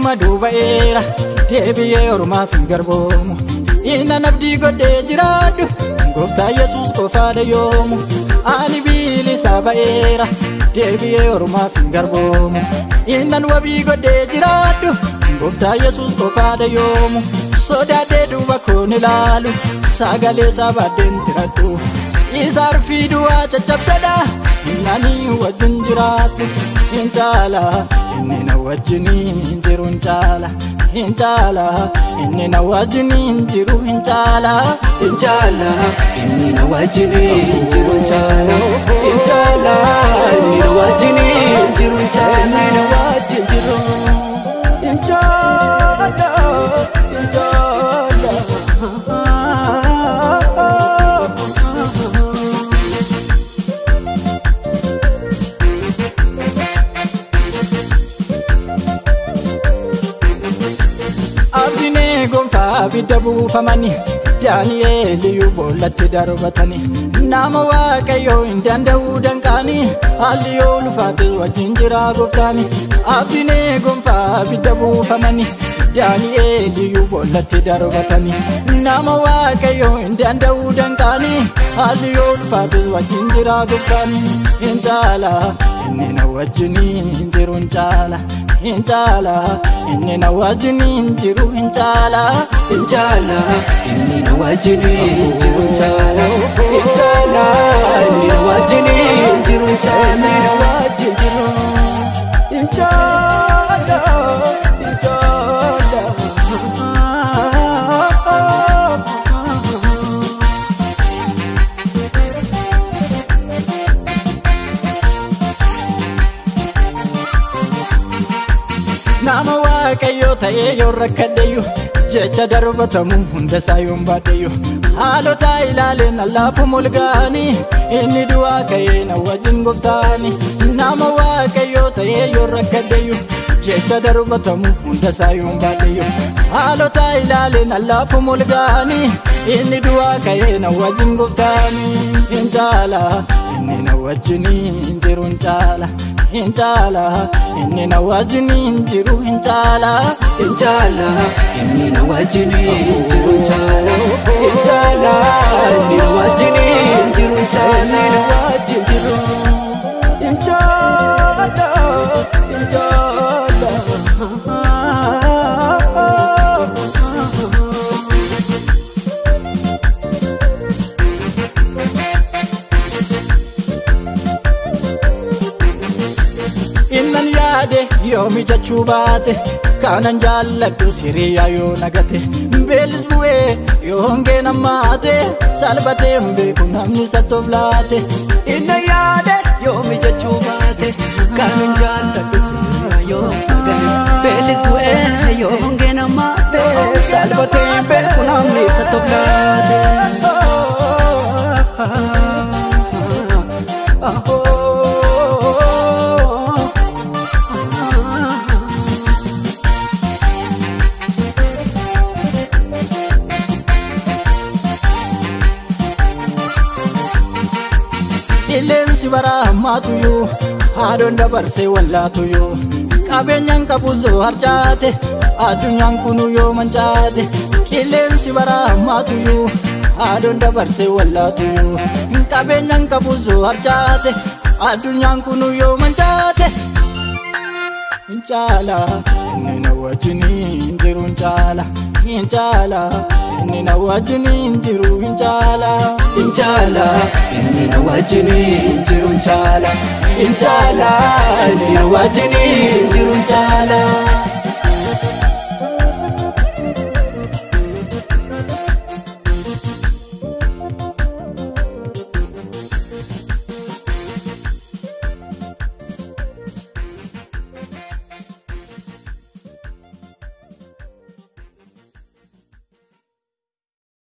amma duuba'eera deebi'ee ormaaf hin garboomu innan abdii godhee jiraadhu gooftaa Yesuus qofaadha yoomu ani bilisaa ba'eera deebi'ee ormaaf hin garboomu innan wabii godhee jiraadhu gooftaa Yesuus qofaadha yoomu sodaadhee duuba koon ilaalu sagalee isaa baadheen tiradhu isa arfii du'aa caccabsadha innanii wajjin jiraadhu hin caala inni na wajjiniin jiru hin caala hin caala inni na wajjiniin jiru hin caala hin caala inni na wajjiniin jiru hin caala hin caala inni na wajjiniin jiru hin caala inni na wajjin jiru hin caala hin caala abidda buufamani Daani'eeliyyuu boollatti darbatani nama Waaqayyoo hin danda'uu danqaani haalli yoo ulfaate wajjin jira gooftaani abdiin gonfaa abidda buufamani Daani'eeliyyuu boollatti darbatani nama Waaqayyoo hin danda'uu danqaani haalli yoo ulfaate wajjin jira gooftaani hin caala inni na wajjiniin jiru hin caala hin caala inni na wajjiniin jiru hin caala hin caala inni na wajjiniin jiru hin caala hin caala inni na wajjiniin jiru hin caala inni na wajjin jiru hin caala hin caala nama Waaqayyoo ta'ee yoo rakkadheeyyu jecha darbatamu hunda isaa yoon baadheeyyu haalota ilaaleen allaafu mulgaani inni du'aa ka'ee na wajjin gooftaani nama Waaqayyoo ta'ee yoo rakkadheeyyu jecha darbatamu hunda isaa yoon baadheeyyu haalota ilaaleen allaafu mulgaani inni du'aa ka'ee na wajjin gooftaani hin caala inni na wajjiniin jiru hin caala hin caala inni na wajjiniin jiru hin caala hin caala inni na wajjiniin jiru hin caala hin caala inni na wajjiniin jiru hin caala inni na wajjin jiru hin caala hin caala innan yaade yoomi jechuu baate kanan jaalladhu siriyaa yoo nagate beelis bu'ee yoo hongeen ammaate salphateen beeku namni isatti laate innan yaade yoomi jechuu baate kanan jaalladhu siriyaa yoo nagate beelis bu'ee yoo hongeen ammaate salphateen beeku namni isatti laate Ileensi bara ammaatuyyuu haadhoon dabarsee wallaatuyyuu qabeenyaan qabuzoo harcaate addunyaan kunu yoo mancaate qilleensi bara ammaatuyyuu haadhoon dabarsee wallaatuyyuu qabeenyaan qabuzoo harcaate addunyaan kunu yoo mancaate hin caala inni na wajjiniin jiru hin caala hin caala inni na wajjiniin jiru hin caala hin caala inni na wajjiniin jiru hin caala hin caala inni na wajjiniin jiru hin caala